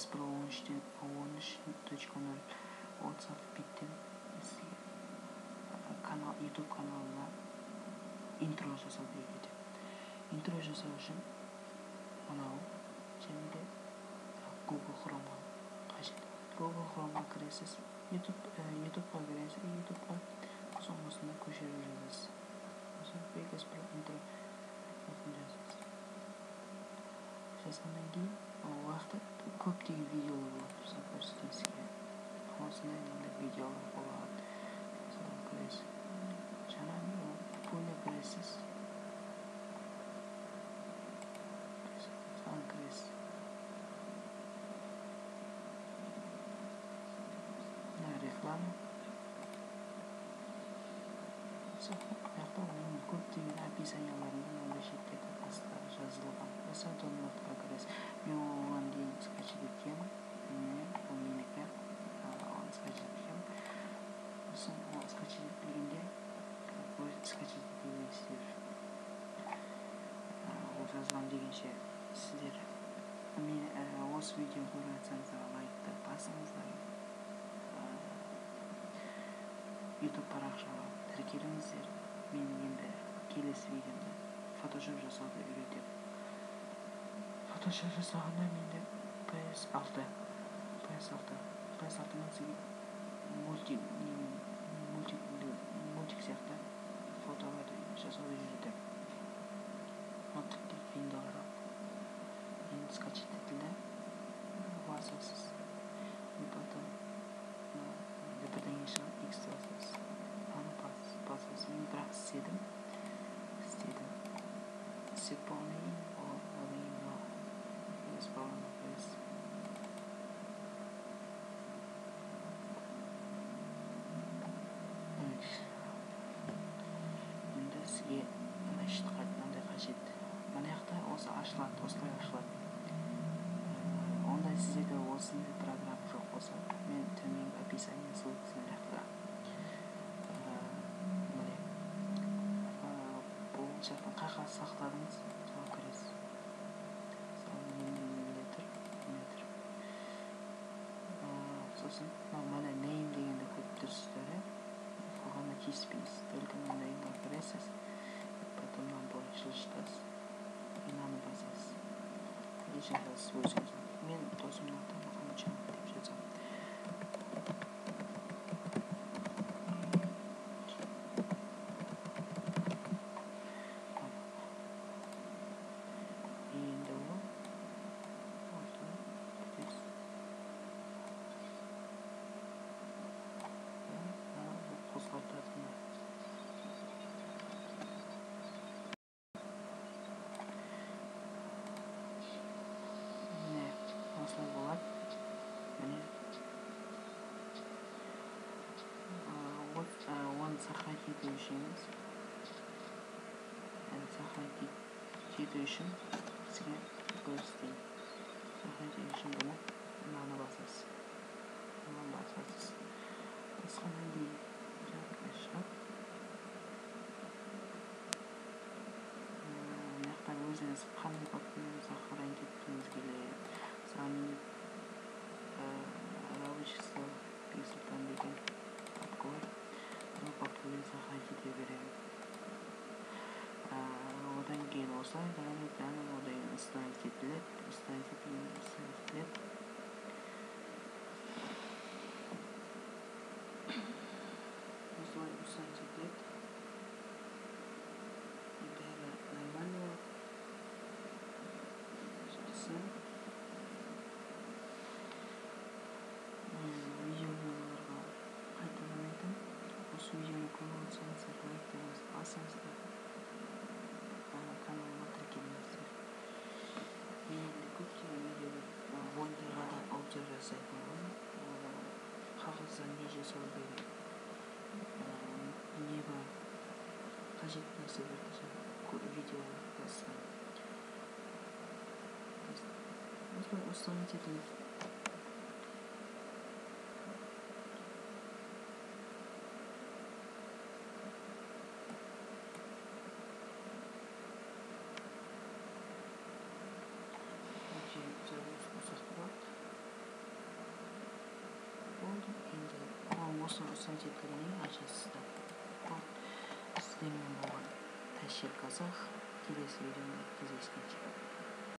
Pro 13.0 WhatsApp bitti. YouTube kanalına intro жасау керек еді. Intro жасау үшін мынау және Google Chrome'a қажет. Google Chrome'a кіресіз, YouTube'ға кіресіз, YouTube'ға соңғысында көшіріп жазасыз. Сосын Vegas Pro intro жазасыз. Жазғаннан кейін ол уақытта көптеген видеолар болады. Мысалы көрсетемін сізге. Осындай видеолар болады. Соны көресіз. Жаңағы пульна кіресіз. Соған кіресіз. Реклама. Сояқта оның көптеген описанияларында мынандай шеттерде астары жазылған. Мысалы downloadқа кіресіз. Мен оған дейін скачать еткенмін. Ол менікі. Оны скачать еткенмін. Сосын ол скачать етілгенде скачать етесіздер. Ол жазған дегенше сіздер осы видео көріп жатсаңыздар лайкты басыңыздар. YouTube парақшаға тіркеліңіздер. Мен енді келесі видеомда Photoshop жасауды үйретемін. Photoshop жасағанда менде PS6 мен сізге мультик сияқты фотоларды жасауды үйретемін. Оттықтың виндоуға енді скачать етілді. Басасыз. И потом бірдеңе шығып X басасыз. Аны басасыз. Мен бірақ істедім. Істеп болғаннан кейін одан кейін өз бағана қойасыз. Енді сізге значит қандай қажет. Мына жақта осы ашылады, осылай ашылады. Ондай сіздерде осындай программа жоқ болса, мен төменгі описание ссылкасын жақта. Бұл жақтан қағаз сақтадыңыз, соған кіресіз. Сосын мына name дегенді көріп тұрсыздар. Оған тиіспейсіз. Только name'ға кіресіз. Потом бойынша жазасыз. Мынаны басасыз. И жазасыз өзіңіз. Мен досымның атына Хамчанов деп жазамын. Енді ол қозғалтатын. Осылай болады. Міне. Оны сохранить ету үшін сізге көрсетейін. Сохранить ету үшін мынаны басасыз. Басқаннан кейін жарыққа шығып мынаяқтан өзіңіз қандай папкамен сохранить еткіңіз келеді. Сами рабочество Бексұлтан деген папка бар. Бұл папкамен сохранить ете беремін. Одан кейін осылай одан установить етіледі. Осылай установить етіледі. Бәрі нормально болады. Жақсы. Видеоларға қайтадан айтамын. Осы видеоны көріп отырсаңыздар, лайктарыңызды басыңыздар. Каналыма тіркеліңіздер. Мен енді көптеген видеолар блогерға да аудио жасайтын. Қағазда не жасау керек, не бар, қажет нәрселерді видеолар жасаймын. Осылай установить етіңіз. Uzak Endi осы сантиметрийн ажырасыздар. Сіздермен болған Тәшер Казах. Келесі видеода кездескенше.